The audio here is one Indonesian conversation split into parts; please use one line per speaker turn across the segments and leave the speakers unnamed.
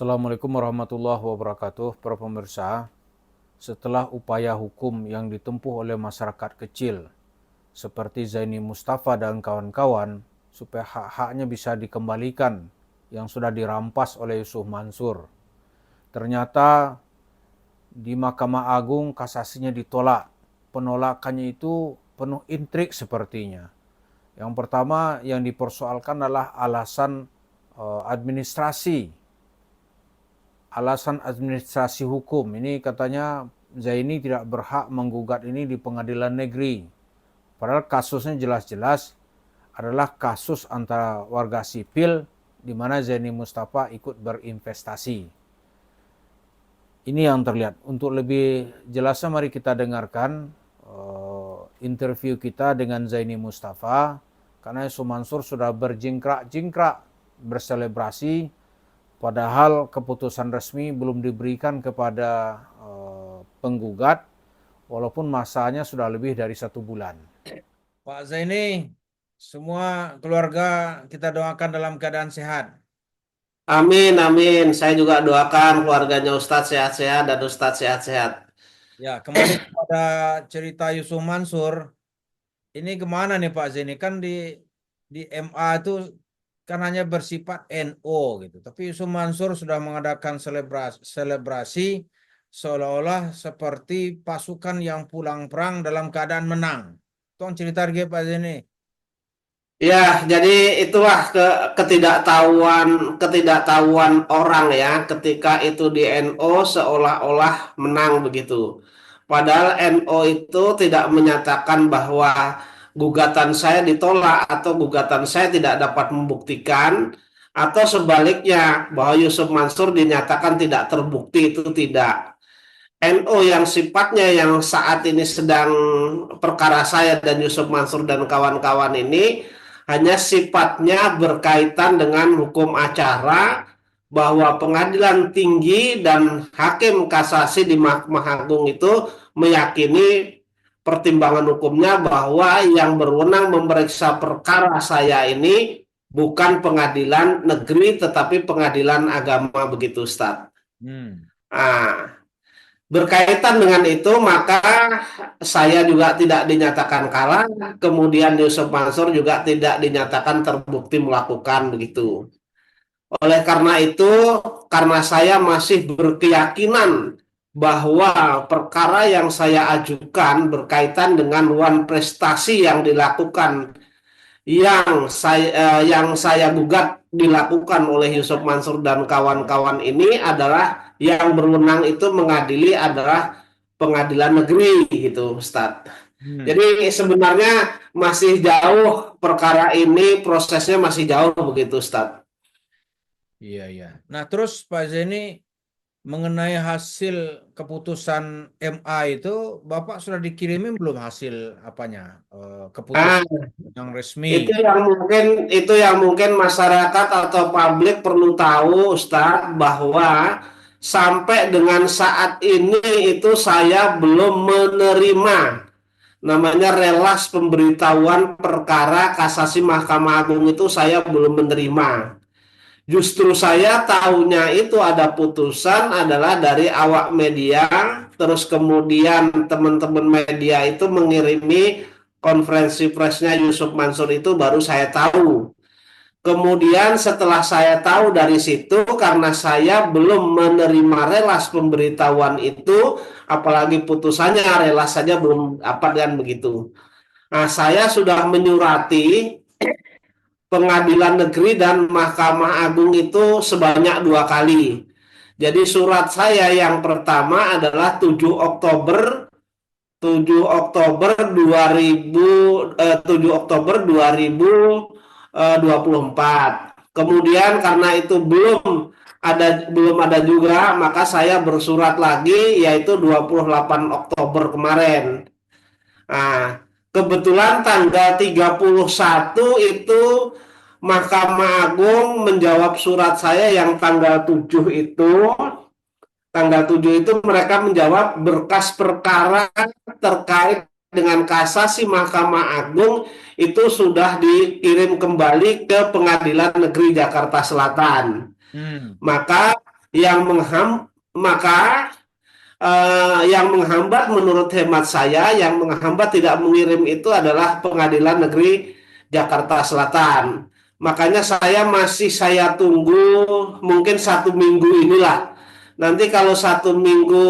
Assalamualaikum warahmatullahi wabarakatuh, para pemirsa. Setelah upaya hukum yang ditempuh oleh masyarakat kecil seperti Zaini Mustafa dan kawan-kawan supaya hak-haknya bisa dikembalikan yang sudah dirampas oleh Yusuf Mansur, ternyata di Mahkamah Agung kasasinya ditolak. Penolakannya itu penuh intrik sepertinya. Yang pertama yang dipersoalkan adalah administrasi alasan administrasi hukum. Ini katanya Zaini tidak berhak menggugat ini di pengadilan negeri. Padahal kasusnya jelas-jelas adalah kasus antara warga sipil di mana Zaini Mustafa ikut berinvestasi. Ini yang terlihat. Untuk lebih jelasnya mari kita dengarkan interview kita dengan Zaini Mustafa, karena Yusuf Mansur sudah berjingkrak-jingkrak berselebrasi padahal keputusan resmi belum diberikan kepada penggugat walaupun masanya sudah lebih dari 1 bulan. Pak Zaini, semua keluarga kita doakan dalam keadaan sehat.
Amin, amin. Saya juga doakan keluarganya Ustadz sehat-sehat dan Ustadz sehat-sehat.
Ya, kembali kepada cerita Yusuf Mansur, ini kemana nih Pak Zaini? Kan di MA itu kan hanya bersifat NO gitu. Tapi Yusuf Mansur sudah mengadakan selebrasi seolah-olah seperti pasukan yang pulang perang dalam keadaan menang. Tolong cerita lagi Pak Zaini.
Ya, jadi itulah ketidaktahuan orang ya ketika itu di NO seolah-olah menang begitu. Padahal NO itu tidak menyatakan bahwa gugatan saya ditolak atau gugatan saya tidak dapat membuktikan atau sebaliknya bahwa Yusuf Mansur dinyatakan tidak terbukti, itu tidak. NO yang sifatnya yang saat ini sedang perkara saya dan Yusuf Mansur dan kawan-kawan ini hanya sifatnya berkaitan dengan hukum acara, bahwa pengadilan tinggi dan hakim kasasi di Mahkamah Agung itu meyakini pertimbangan hukumnya bahwa yang berwenang memeriksa perkara saya ini bukan pengadilan negeri tetapi pengadilan agama, begitu Ustaz.
Hmm.
Ah, Berkaitan dengan itu, maka saya juga tidak dinyatakan kalah, kemudian Yusuf Mansur juga tidak dinyatakan terbukti melakukan begitu. Oleh karena itu, karena saya masih berkeyakinan bahwa perkara yang saya ajukan berkaitan dengan wan prestasi yang dilakukan, yang saya gugat dilakukan oleh Yusuf Mansur dan kawan-kawan ini adalah yang berwenang itu mengadili adalah pengadilan negeri gitu, Ustadz.
Hmm.
Jadi sebenarnya masih jauh perkara ini, prosesnya masih jauh begitu, Ustadz.
Iya, iya. Nah, terus Pak Zaini mengenai hasil keputusan MA itu, Bapak sudah dikirimin belum hasil apanya?
Ah,
Keputusan yang resmi.
itu yang mungkin masyarakat atau publik perlu tahu, Ustadz, bahwa sampai dengan saat ini itu saya belum menerima namanya relas pemberitahuan perkara kasasi Mahkamah Agung, itu saya belum menerima. Justru saya tahunya itu ada putusan adalah dari awak media, terus kemudian teman-teman media itu mengirimi konferensi persnya Yusuf Mansur, itu baru saya tahu. Kemudian setelah saya tahu dari situ, karena saya belum menerima relas pemberitahuan itu, apalagi putusannya relas saja belum dapat kan begitu. Nah, saya sudah menyurati Pengadilan Negeri dan Mahkamah Agung itu sebanyak 2 kali. Jadi surat saya yang pertama adalah 7 Oktober 2024. Kemudian karena itu belum ada juga, maka saya bersurat lagi yaitu 28 Oktober kemarin. Nah, kebetulan tanggal 31 itu Mahkamah Agung menjawab surat saya yang tanggal 7 itu. Tanggal 7 itu mereka menjawab berkas perkara terkait dengan kasasi Mahkamah Agung itu sudah dikirim kembali ke Pengadilan Negeri Jakarta Selatan.
Hmm.
Maka yang maka yang menghambat menurut hemat saya, yang menghambat tidak mengirim itu adalah Pengadilan Negeri Jakarta Selatan. Makanya saya tunggu mungkin 1 minggu inilah. Nanti kalau 1 minggu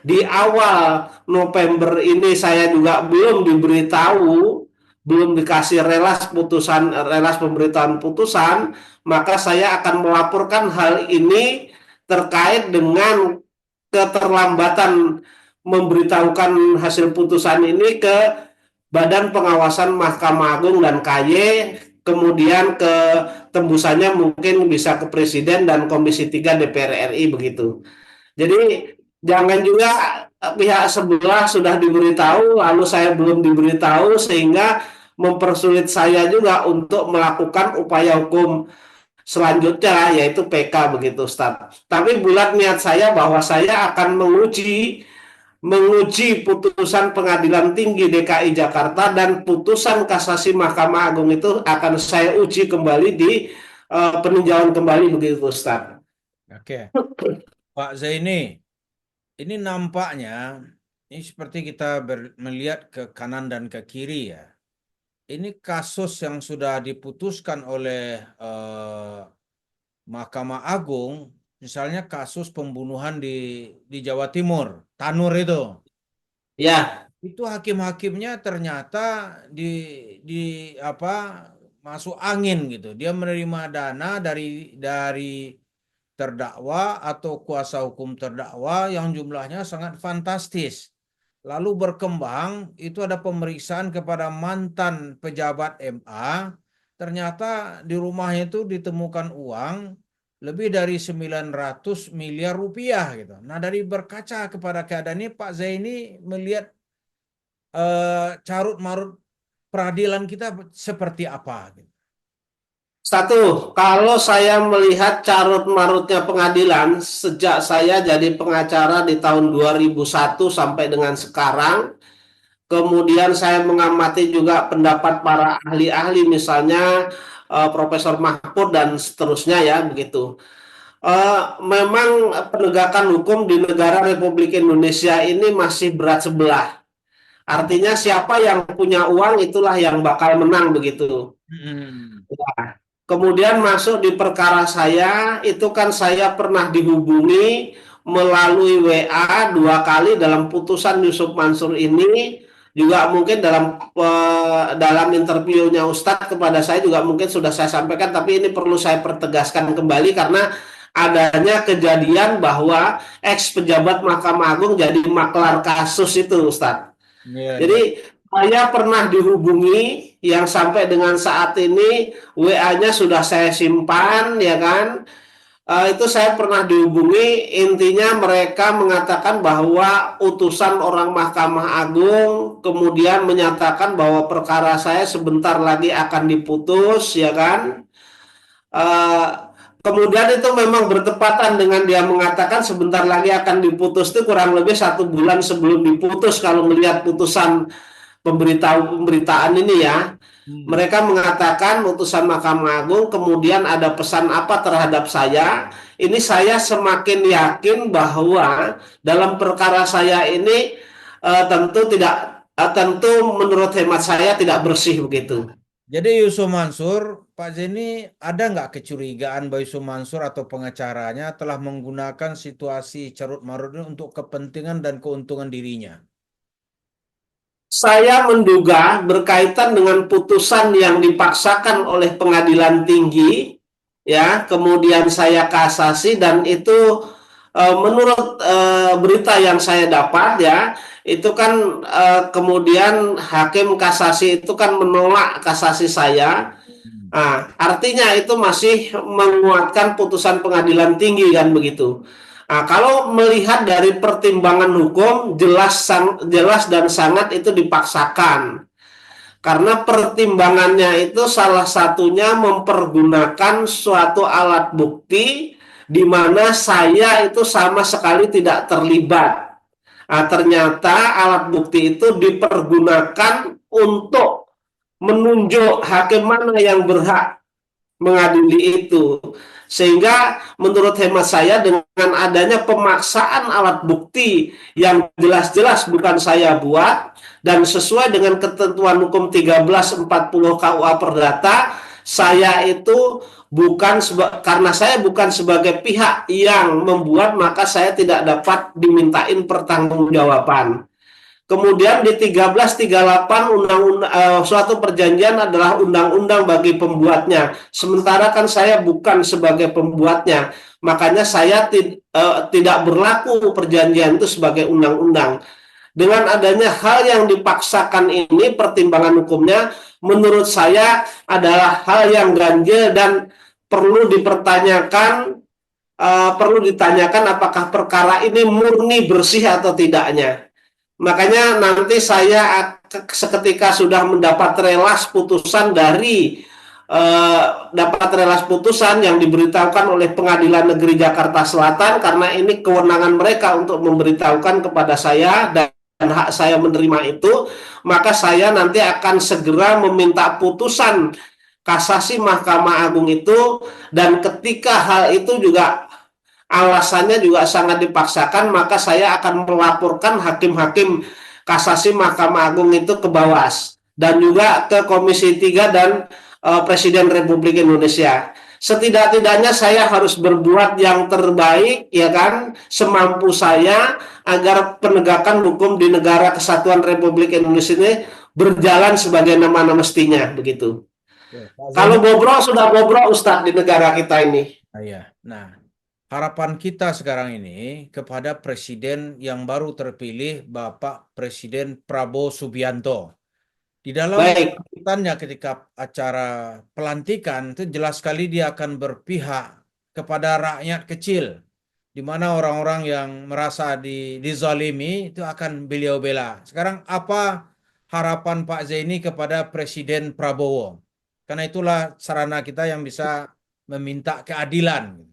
di awal November ini saya juga belum diberitahu, belum dikasih relas pemberitahuan putusan, maka saya akan melaporkan hal ini terkait dengan keterlambatan memberitahukan hasil putusan ini ke Badan Pengawasan Mahkamah Agung dan KY, kemudian ke tembusannya mungkin bisa ke Presiden dan Komisi 3 DPR RI begitu. Jadi jangan juga pihak sebelah sudah diberitahu, lalu saya belum diberitahu sehingga mempersulit saya juga untuk melakukan upaya hukum selanjutnya yaitu PK begitu Ustaz. Tapi bulat niat saya bahwa saya akan menguji putusan Pengadilan Tinggi DKI Jakarta dan putusan kasasi Mahkamah Agung itu akan saya uji kembali di peninjauan kembali begitu Ustaz.
Oke, Pak Zaini, ini nampaknya ini seperti kita melihat ke kanan dan ke kiri ya. Ini kasus yang sudah diputuskan oleh Mahkamah Agung, misalnya kasus pembunuhan di Jawa Timur, Tanur itu.
Ya,
Itu hakim-hakimnya ternyata di apa masuk angin gitu. Dia menerima dana dari terdakwa atau kuasa hukum terdakwa yang jumlahnya sangat fantastis. Lalu berkembang, itu ada pemeriksaan kepada mantan pejabat MA, ternyata di rumahnya itu ditemukan uang lebih dari 900 miliar rupiah gitu. Nah, dari berkaca kepada keadaan ini, Pak Zaini melihat carut marut peradilan kita seperti apa gitu.
satu, kalau saya melihat carut marutnya pengadilan sejak saya jadi pengacara di tahun 2001 sampai dengan sekarang, kemudian saya mengamati juga pendapat para ahli-ahli misalnya Profesor Mahfud dan seterusnya ya begitu. Memang penegakan hukum di negara Republik Indonesia ini masih berat sebelah. Artinya siapa yang punya uang itulah yang bakal menang begitu.
Hmm.
Ya. Kemudian masuk di perkara saya, itu kan saya pernah dihubungi melalui WA 2 kali dalam putusan Yusuf Mansur ini, juga mungkin dalam interviewnya Ustadz kepada saya juga mungkin sudah saya sampaikan, tapi ini perlu saya pertegaskan kembali karena adanya kejadian bahwa ex pejabat Mahkamah Agung jadi maklar kasus itu Ustadz.
Iya, iya.
Jadi saya pernah dihubungi yang sampai dengan saat ini WA-nya sudah saya simpan ya kan. Itu saya pernah dihubungi, intinya mereka mengatakan bahwa utusan orang Mahkamah Agung kemudian menyatakan bahwa perkara saya sebentar lagi akan diputus ya kan. Eh, Kemudian itu memang bertepatan dengan dia mengatakan sebentar lagi akan diputus, itu kurang lebih 1 bulan sebelum diputus kalau melihat putusan pemberitaan ini ya.
Hmm.
Mereka mengatakan utusan Mahkamah Agung, kemudian ada pesan apa terhadap saya. Ini saya semakin yakin bahwa dalam perkara saya ini tentu menurut hemat saya tidak bersih begitu.
Jadi Yusuf Mansur, Pak Zeni, ada nggak kecurigaan bahwa Yusuf Mansur atau pengacaranya telah menggunakan situasi carut marut ini untuk kepentingan dan keuntungan dirinya?
Saya menduga berkaitan dengan putusan yang dipaksakan oleh Pengadilan Tinggi, ya, kemudian saya kasasi dan itu menurut berita yang saya dapat ya, itu kan kemudian hakim kasasi itu kan menolak kasasi saya.
Hmm.
Nah, artinya itu masih menguatkan putusan Pengadilan Tinggi kan begitu. Nah, kalau melihat dari pertimbangan hukum jelas dan sangat itu dipaksakan. Karena pertimbangannya itu salah satunya mempergunakan suatu alat bukti di mana saya itu sama sekali tidak terlibat. Nah, ternyata alat bukti itu dipergunakan untuk menunjuk hakim mana yang berhak mengadili itu. Sehingga menurut hemat saya dengan adanya pemaksaan alat bukti yang jelas-jelas bukan saya buat dan sesuai dengan ketentuan hukum 1340 KUA Perdata, saya itu karena saya bukan sebagai pihak yang membuat, maka saya tidak dapat dimintain pertanggungjawaban. Kemudian di 1338 suatu perjanjian adalah undang-undang bagi pembuatnya. Sementara kan saya bukan sebagai pembuatnya. Makanya saya tidak berlaku perjanjian itu sebagai undang-undang. Dengan adanya hal yang dipaksakan ini, pertimbangan hukumnya menurut saya adalah hal yang ganjil dan perlu dipertanyakan, perlu ditanyakan apakah perkara ini murni bersih atau tidaknya. Makanya nanti saya seketika sudah mendapat relas putusan yang diberitahukan oleh Pengadilan Negeri Jakarta Selatan, karena ini kewenangan mereka untuk memberitahukan kepada saya dan hak saya menerima itu, maka saya nanti akan segera meminta putusan kasasi Mahkamah Agung itu, dan ketika hal itu juga alasannya juga sangat dipaksakan, maka saya akan melaporkan hakim-hakim kasasi Mahkamah Agung itu ke Bawas dan juga ke Komisi 3 dan Presiden Republik Indonesia. Setidak-tidaknya saya harus berbuat yang terbaik, ya kan, semampu saya agar penegakan hukum di negara kesatuan Republik Indonesia ini berjalan sebagaimana mestinya, begitu.
Oke,
Kalau bobrok sudah bobrok, Ustadz, di negara kita ini.
iya. Nah, harapan kita sekarang ini kepada Presiden yang baru terpilih, Bapak Presiden Prabowo Subianto. Di dalam
Baik.
sambutannya ketika acara pelantikan itu jelas sekali dia akan berpihak kepada rakyat kecil, di mana orang-orang yang merasa dizalimi itu akan beliau bela. Sekarang apa harapan Pak Zaini kepada Presiden Prabowo? Karena itulah sarana kita yang bisa meminta keadilan.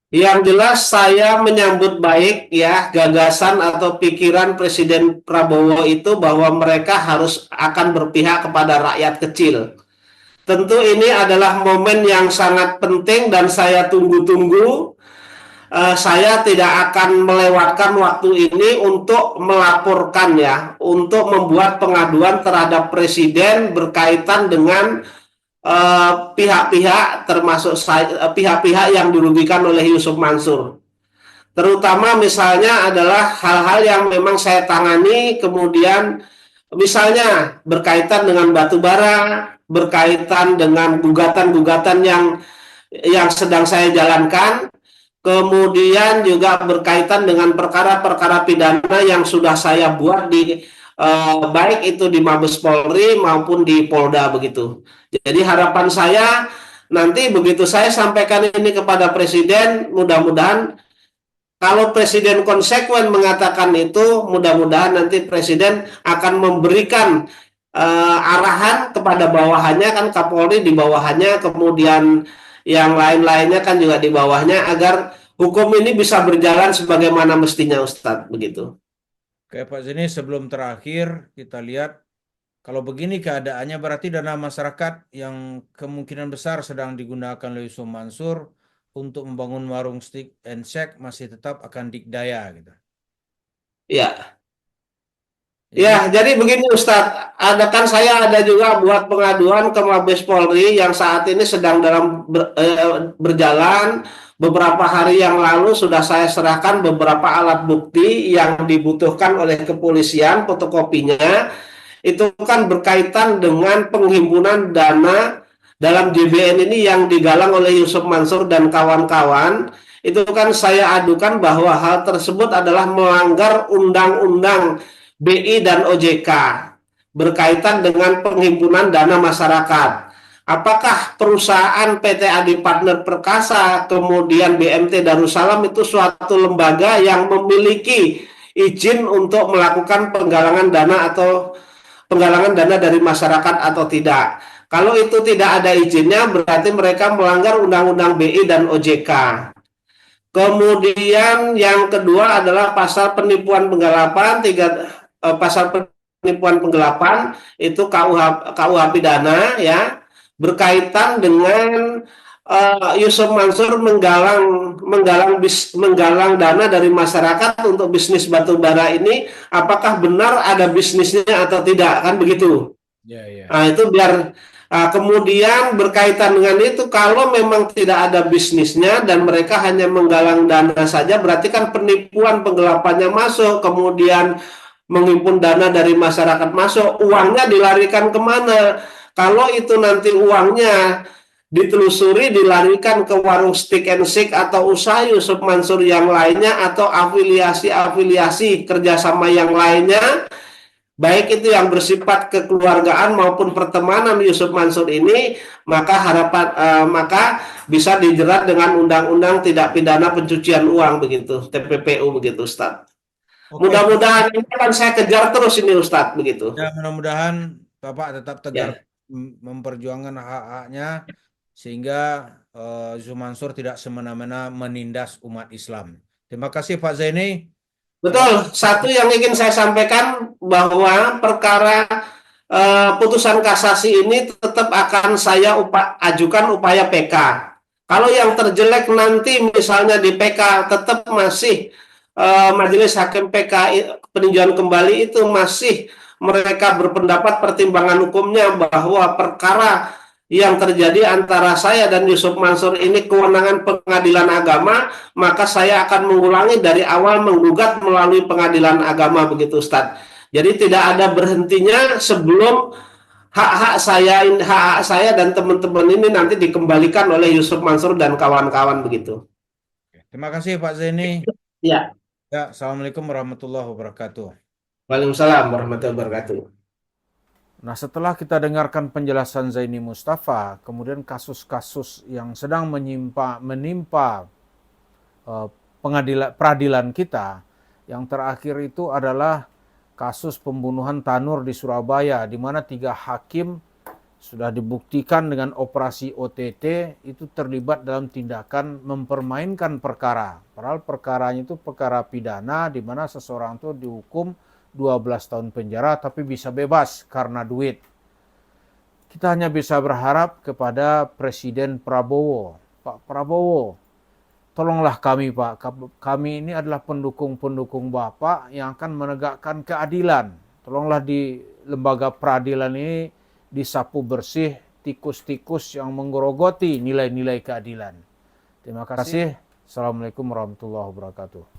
Yang jelas saya menyambut baik ya gagasan atau pikiran Presiden Prabowo itu, bahwa mereka akan berpihak kepada rakyat kecil. Tentu ini adalah momen yang sangat penting dan saya tunggu-tunggu. Saya tidak akan melewatkan waktu ini untuk melaporkan ya, untuk membuat pengaduan terhadap Presiden berkaitan dengan pihak-pihak, termasuk pihak-pihak yang dirugikan oleh Yusuf Mansur. Terutama misalnya adalah hal-hal yang memang saya tangani, kemudian misalnya berkaitan dengan batu bara, berkaitan dengan gugatan-gugatan yang sedang saya jalankan, kemudian juga berkaitan dengan perkara-perkara pidana yang sudah saya buat baik itu di Mabes Polri maupun di Polda, begitu. Jadi harapan saya nanti begitu saya sampaikan ini kepada Presiden, mudah-mudahan kalau Presiden konsekuen mengatakan itu, mudah-mudahan nanti Presiden akan memberikan arahan kepada bawahannya, kan Kapolri di bawahannya, kemudian yang lain-lainnya kan juga di bawahnya, agar hukum ini bisa berjalan sebagaimana mestinya, Ustadz, begitu.
Oke, Pak Zaini, sebelum terakhir kita lihat kalau begini keadaannya berarti dana masyarakat yang kemungkinan besar sedang digunakan oleh Yusuf Mansur untuk membangun warung stick and shake masih tetap akan dikdaya gitu.
Ya. Ya, jadi begini Ustadz, saya ada juga buat pengaduan ke Mabes Polri yang saat ini sedang berjalan. Beberapa hari yang lalu sudah saya serahkan beberapa alat bukti yang dibutuhkan oleh kepolisian, fotokopinya. Itu kan berkaitan dengan penghimpunan dana dalam JBN ini yang digalang oleh Yusuf Mansur dan kawan-kawan. Itu kan saya adukan bahwa hal tersebut adalah melanggar Undang-Undang BI dan OJK berkaitan dengan penghimpunan dana masyarakat. Apakah perusahaan PT Adi Partner Perkasa, kemudian BMT Darussalam itu suatu lembaga yang memiliki izin untuk melakukan penggalangan dana dari masyarakat atau tidak? Kalau itu tidak ada izinnya, berarti mereka melanggar Undang-Undang BI dan OJK. Kemudian yang kedua adalah pasal penipuan penggelapan, pasal penipuan penggelapan itu KUH pidana ya. berkaitan dengan Yusuf Mansur menggalang dana dari masyarakat untuk bisnis batubara ini, apakah benar ada bisnisnya atau tidak, kan begitu.
Ya, ya.
Nah, itu biar kemudian berkaitan dengan itu, kalau memang tidak ada bisnisnya dan mereka hanya menggalang dana saja, berarti kan penipuan, penggelapannya masuk, kemudian menghimpun dana dari masyarakat masuk, uangnya dilarikan kemana? Kalau itu nanti uangnya ditelusuri dilarikan ke warung stick and shake atau usaha Yusuf Mansur yang lainnya atau afiliasi-afiliasi kerjasama yang lainnya, baik itu yang bersifat kekeluargaan maupun pertemanan Yusuf Mansur ini, maka bisa dijerat dengan undang-undang tidak pidana pencucian uang begitu, TPPU begitu, Ustaz.
Oke,
Mudah-mudahan ini akan saya kejar terus ini, Ustaz, begitu.
ya mudah-mudahan Bapak tetap tegar
Ya,
memperjuangkan hak-haknya sehingga Zumansur tidak semena-mena menindas umat Islam. Terima kasih Pak Zaini.
betul. Satu yang ingin saya sampaikan bahwa perkara putusan kasasi ini tetap akan saya ajukan upaya PK. Kalau yang terjelek nanti misalnya di PK tetap masih Majelis Hakim PK peninjauan kembali itu masih mereka berpendapat pertimbangan hukumnya bahwa perkara yang terjadi antara saya dan Yusuf Mansur ini kewenangan pengadilan agama, maka saya akan mengulangi dari awal menggugat melalui pengadilan agama begitu, Ustadz. Jadi tidak ada berhentinya sebelum hak-hak saya dan teman-teman ini nanti dikembalikan oleh Yusuf Mansur dan kawan-kawan begitu.
Terima kasih Pak Zaini.
Ya,
Ya, Assalamualaikum warahmatullahi wabarakatuh.
Waalaikumsalam warahmatullahi wabarakatuh.
Nah, setelah kita dengarkan penjelasan Zaini Mustafa, kemudian kasus-kasus yang sedang menimpa peradilan kita, yang terakhir itu adalah kasus pembunuhan Tanur di Surabaya, di mana 3 hakim sudah dibuktikan dengan operasi OTT itu terlibat dalam tindakan mempermainkan perkara. Padahal perkaranya itu perkara pidana, di mana seseorang itu dihukum 12 tahun penjara tapi bisa bebas karena duit. Kita hanya bisa berharap kepada Presiden Prabowo. Pak Prabowo, tolonglah kami Pak. Kami ini adalah pendukung-pendukung Bapak yang akan menegakkan keadilan. Tolonglah di lembaga peradilan ini disapu bersih tikus-tikus yang menggerogoti nilai-nilai keadilan. Terima kasih. Assalamualaikum warahmatullahi wabarakatuh.